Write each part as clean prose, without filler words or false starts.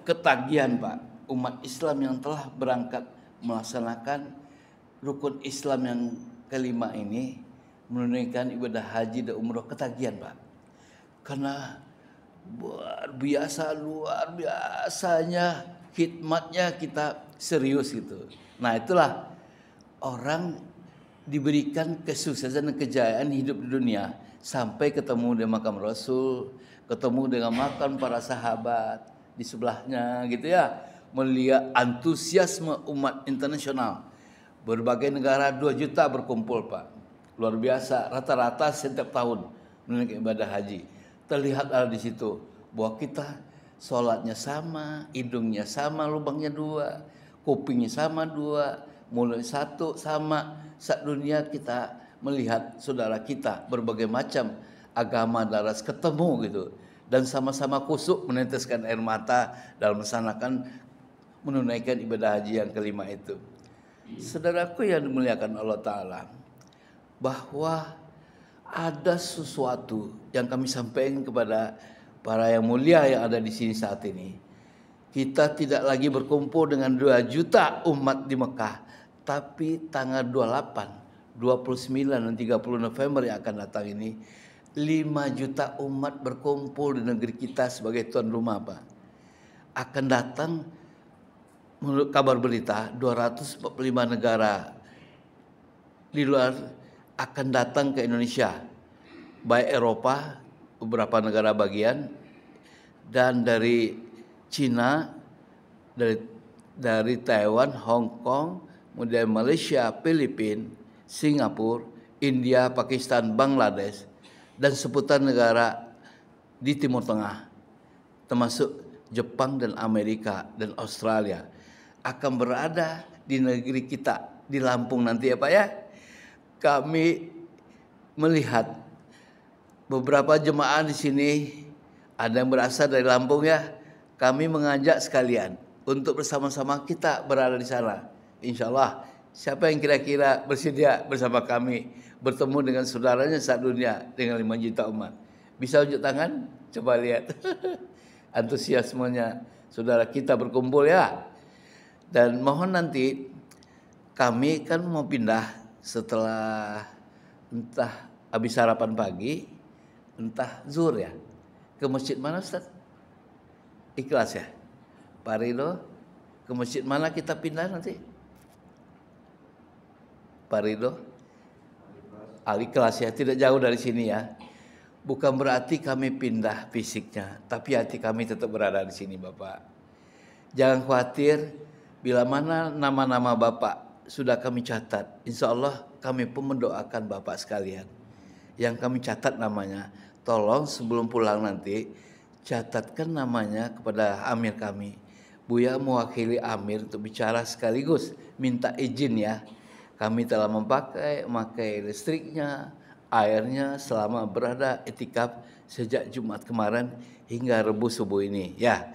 ketagihan Pak, umat Islam yang telah berangkat melaksanakan rukun Islam yang kelima ini, menunaikan ibadah haji dan umroh, ketagihan Pak. Karena luar biasanya khidmatnya kita serius gitu. Nah itulah orang diberikan kesuksesan dan kejayaan hidup di dunia sampai ketemu dengan makam Rasul, ketemu dengan makam para sahabat di sebelahnya gitu ya, melihat antusiasme umat internasional. Berbagai negara 2 juta berkumpul Pak, luar biasa, rata-rata setiap tahun menunaikan ibadah haji. Terlihat ada di situ bahwa kita sholatnya sama, hidungnya sama, lubangnya 2, kupingnya sama 2, mulut 1 sama. Saat dunia kita melihat saudara kita berbagai macam agama dan ras ketemu gitu, dan sama-sama kusuk meneteskan air mata dalam menunaikan ibadah haji yang kelima itu. Saudaraku yang dimuliakan Allah Ta'ala, bahwa ada sesuatu yang kami sampaikan kepada para yang mulia yang ada di sini saat ini. Kita tidak lagi berkumpul dengan 2 juta umat di Mekah, tapi tanggal 28, 29 dan 30 November yang akan datang ini 5 juta umat berkumpul di negeri kita sebagai tuan rumah Pak. Akan datang menurut kabar berita 245 negara di luar akan datang ke Indonesia, baik Eropa, beberapa negara bagian, dan dari Cina, dari Taiwan, Hong Kong, kemudian Malaysia, Filipina, Singapura, India, Pakistan, Bangladesh, dan seputar negara di Timur Tengah, termasuk Jepang dan Amerika dan Australia, akan berada di negeri kita, di Lampung nanti ya Pak ya. Kami melihat beberapa jemaah di sini, ada yang berasal dari Lampung ya. Kami mengajak sekalian untuk bersama-sama kita berada di sana. Insya Allah, siapa yang kira-kira bersedia bersama kami bertemu dengan saudaranya saat dunia dengan 5 juta umat? Bisa unjuk tangan? Coba lihat antusiasmenya saudara kita berkumpul ya. Dan mohon nanti kami kan mau pindah setelah entah habis sarapan pagi, entah zuhur ya, ke masjid mana Ustaz? Ikhlas ya? Pak Ridho, ke masjid mana kita pindah nanti? Pak Ridho? Al-Ikhlas ya, tidak jauh dari sini ya. Bukan berarti kami pindah fisiknya, tapi hati kami tetap berada di sini Bapak. Jangan khawatir, bila mana nama-nama Bapak sudah kami catat, insya Allah kami pun mendoakan Bapak sekalian. Yang kami catat namanya, tolong sebelum pulang nanti, catatkan namanya kepada Amir kami. Buya mewakili Amir untuk bicara sekaligus minta izin ya. Kami telah memakai listriknya, airnya selama berada itikaf sejak Jumat kemarin hingga Rabu subuh ini ya.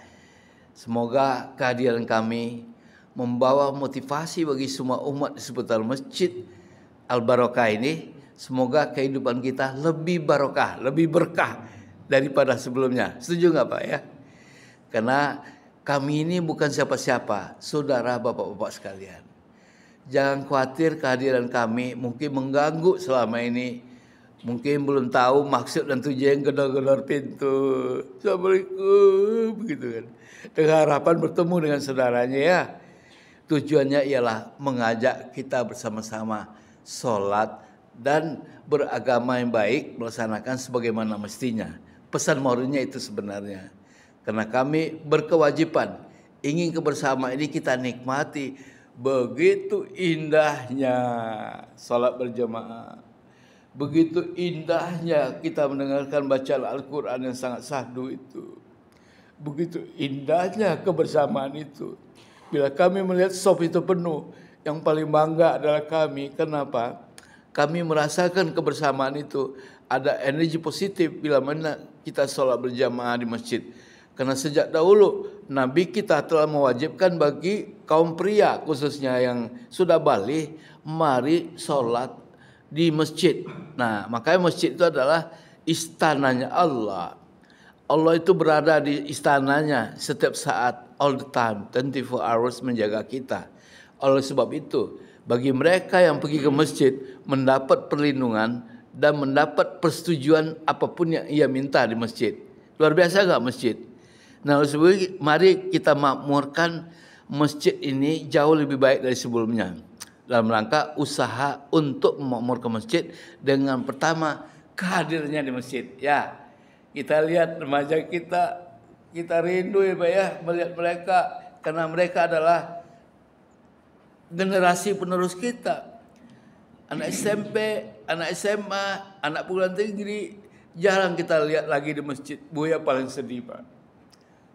Semoga kehadiran kami membawa motivasi bagi semua umat di seputar Masjid Al-Barokah ini. Semoga kehidupan kita lebih barokah, lebih berkah daripada sebelumnya. Setuju nggak Pak ya? Karena kami ini bukan siapa-siapa, saudara bapak-bapak sekalian. Jangan khawatir kehadiran kami mungkin mengganggu selama ini. Mungkin belum tahu maksud dan tujuan, gedor-gedor pintu. Assalamualaikum begitu kan. Dengan harapan bertemu dengan saudaranya ya. Tujuannya ialah mengajak kita bersama-sama sholat dan beragama yang baik, melaksanakan sebagaimana mestinya. Pesan moralnya itu sebenarnya. Karena kami berkewajiban ingin kebersamaan ini kita nikmati. Begitu indahnya sholat berjamaah. Begitu indahnya kita mendengarkan bacaan Al-Quran yang sangat syahdu itu. Begitu indahnya kebersamaan itu. Bila kami melihat shop itu penuh, yang paling bangga adalah kami. Kenapa? Kami merasakan kebersamaan itu. Ada energi positif bila mana kita sholat berjamaah di masjid. Karena sejak dahulu Nabi kita telah mewajibkan bagi kaum pria khususnya yang sudah balik, mari sholat di masjid. Nah, makanya masjid itu adalah istananya Allah. Allah itu berada di istananya setiap saat, all the time, 24 hours menjaga kita. Oleh sebab itu, bagi mereka yang pergi ke masjid mendapat perlindungan dan mendapat persetujuan apapun yang ia minta di masjid. Luar biasa enggak masjid? Nah, oleh sebab itu, mari kita makmurkan masjid ini jauh lebih baik dari sebelumnya. Dalam rangka usaha untuk memakmurkan masjid dengan pertama kehadirnya di masjid. Ya, kita lihat remaja kita rindu ya Pak ya melihat mereka karena mereka adalah generasi penerus kita. Anak SMP, anak SMA, anak perguruan tinggi jarang kita lihat lagi di masjid. Buya paling sedih Pak.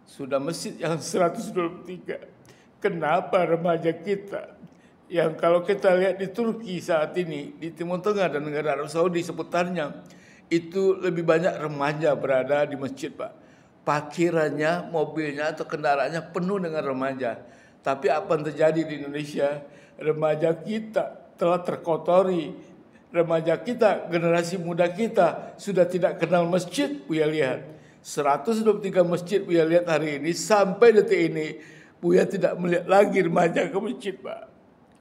Sudah masjid yang 123. Kenapa remaja kita yang kalau kita lihat di Turki saat ini, di Timur Tengah dan negara Arab Saudi seputarnya, itu lebih banyak remaja berada di masjid Pak. Parkirannya, mobilnya atau kendaraannya penuh dengan remaja. Tapi apa yang terjadi di Indonesia? Remaja kita telah terkotori. Remaja kita, generasi muda kita sudah tidak kenal masjid. Buya lihat 123 masjid Buya lihat hari ini sampai detik ini Buya tidak melihat lagi remaja ke masjid Pak.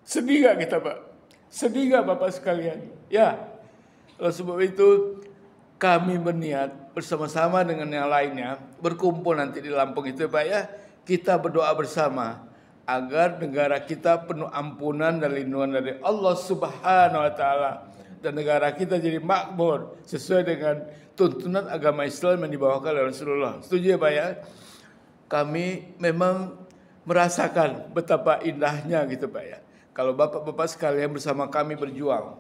Sedih gak kita Pak? Sedih gak Bapak sekalian? Ya, oleh sebab itu kami berniat bersama-sama dengan yang lainnya berkumpul nanti di Lampung itu Pak ya. Kita berdoa bersama agar negara kita penuh ampunan dan lindungan dari Allah Subhanahu wa taala dan negara kita jadi makmur sesuai dengan tuntunan agama Islam yang dibawakan oleh Rasulullah. Setuju ya Pak ya? Kami memang merasakan betapa indahnya gitu Pak ya. Kalau Bapak-bapak sekalian bersama kami berjuang,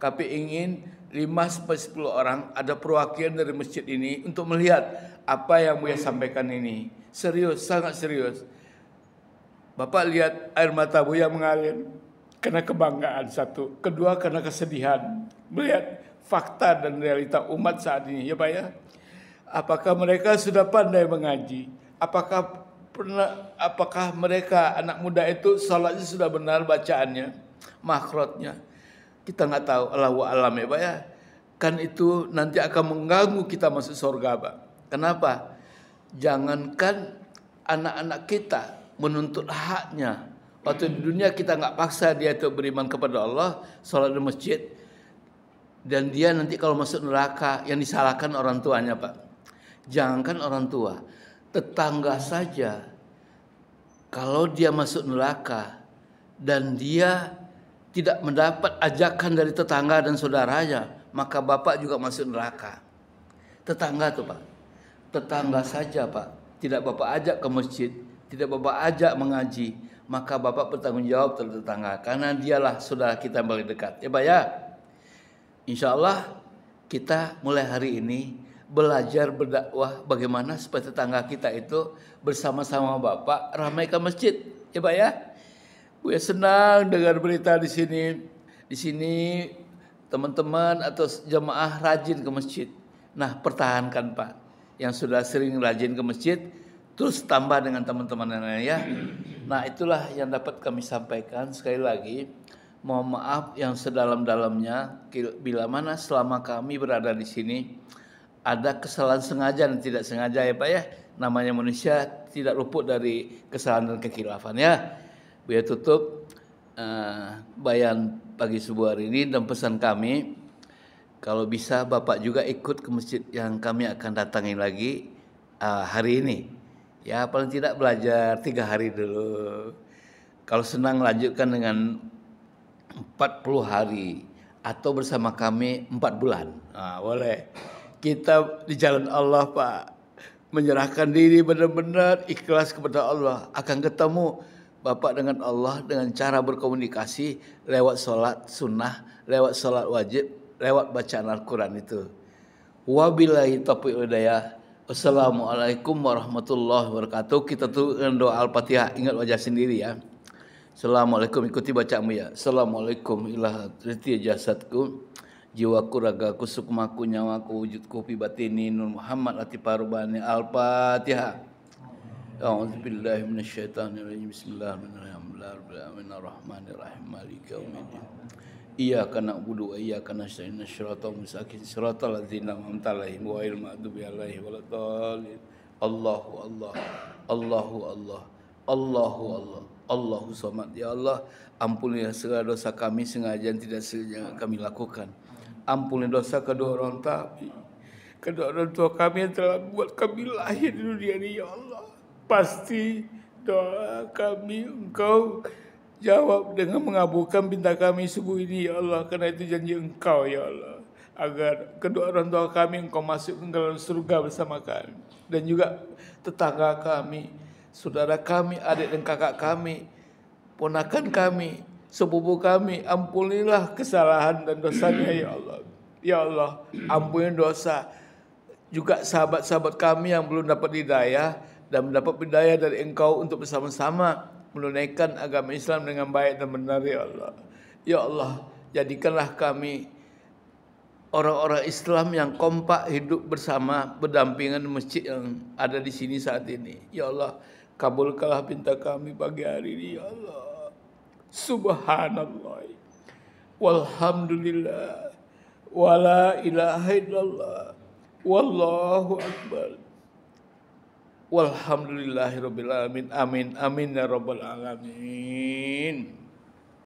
kami ingin 5-10 orang ada perwakilan dari masjid ini untuk melihat apa yang Buya sampaikan ini. Serius, sangat serius. Bapak lihat air mata Buya mengalir karena kebanggaan satu, kedua karena kesedihan melihat fakta dan realita umat saat ini ya Pak ya. Apakah mereka sudah pandai mengaji? Apakah mereka anak muda itu salatnya sudah benar bacaannya, makhrajnya? Kita nggak tahu, Allahu a'lam ya Pak ya. Kan itu nanti akan mengganggu kita masuk surga Pak. Kenapa? Jangankan anak-anak kita menuntut haknya. Waktu di dunia kita nggak paksa dia itu beriman kepada Allah, sholat di masjid, dan dia nanti kalau masuk neraka yang disalahkan orang tuanya Pak. Jangankan orang tua, tetangga saja kalau dia masuk neraka dan dia tidak mendapat ajakan dari tetangga dan saudaranya, maka bapak juga masuk neraka. Tetangga tuh Pak, tetangga saja Pak, tidak bapak ajak ke masjid, tidak bapak ajak mengaji, maka bapak bertanggung jawab terhadap tetangga, karena dialah saudara kita yang paling dekat. Ya Pak ya, insya Allah kita mulai hari ini belajar berdakwah bagaimana supaya tetangga kita itu bersama-sama bapak ramaikan masjid. Ya Pak ya, Buya senang dengar berita di sini. Di sini teman-teman atau jemaah rajin ke masjid. Nah, pertahankan Pak. Yang sudah sering rajin ke masjid, terus tambah dengan teman-teman yang lain ya. Nah, itulah yang dapat kami sampaikan. Sekali lagi, mohon maaf yang sedalam-dalamnya bila mana selama kami berada di sini ada kesalahan sengaja dan tidak sengaja ya Pak ya. Namanya manusia tidak luput dari kesalahan dan kekhilafan ya. Buya tutup bayan pagi subuh hari ini dan pesan kami, kalau bisa Bapak juga ikut ke masjid yang kami akan datangi lagi hari ini. Ya paling tidak belajar 3 hari dulu. Kalau senang lanjutkan dengan 40 hari atau bersama kami 4 bulan. Nah, boleh. Kita di jalan Allah Pak, menyerahkan diri benar-benar ikhlas kepada Allah, akan ketemu Bapak dengan Allah dengan cara berkomunikasi lewat sholat sunnah, lewat sholat wajib, lewat bacaan Al-Quran itu. Wabillahi taufiq wal hidayah. Wassalamualaikum warahmatullahi wabarakatuh. Kita tuh dengan doa Al-Fatihah, ingat wajah sendiri ya. Assalamualaikum, ikuti bacaanmu ya. Assalamualaikum ilah riti jasadku, jiwaku, ragaku, sukmaku, nyawaku, wujudku, fi batini, Nur Muhammad Latifah-Rubani. Al-Fatihah. A'udzubillahi minasyaitonirrajim. Bismillahirrahmanirrahim. Bismillahirrahmanirrahim. Maliki yaumiddin. Iyyaka na'budu wa iyyaka nasta'in shiratal mustaqim shiratal ladzina an'amta 'alaihim ghairil maghdubi 'alaihim waladdallin. Allahu Allah, Allahu Allah, Allahu Allah, Allahu Samad. Ya Allah, ampunilah segala dosa kami sengaja dan tidak sengaja kami lakukan. Ampuni dosa kedua orang kedua orang tua kami yang telah buat kami lahir di dunia ini, ya Allah. Pasti doa kami Engkau jawab dengan mengabulkan minta kami subuh ini, ya Allah. Karena itu janji Engkau, ya Allah, agar kedua orang tua kami Engkau masuk ke dalam surga bersama kami. Dan juga tetangga kami, saudara kami, adik dan kakak kami, ponakan kami, sepupu kami. Ampunilah kesalahan dan dosanya, ya Allah. Ya Allah, ampuni dosa juga sahabat-sahabat kami yang belum dapat hidayah dan mendapat hidayah dari Engkau untuk bersama-sama menunaikan agama Islam dengan baik dan benar, ya Allah. Ya Allah, jadikanlah kami orang-orang Islam yang kompak hidup bersama berdampingan di masjid yang ada di sini saat ini. Ya Allah, kabulkanlah pinta kami pagi hari ini, ya Allah. Subhanallah, walhamdulillah, wala ilaha illallah, wallahu akbar, walhamdulillahirabbil alamin. Amin amin ya rabbal alamin.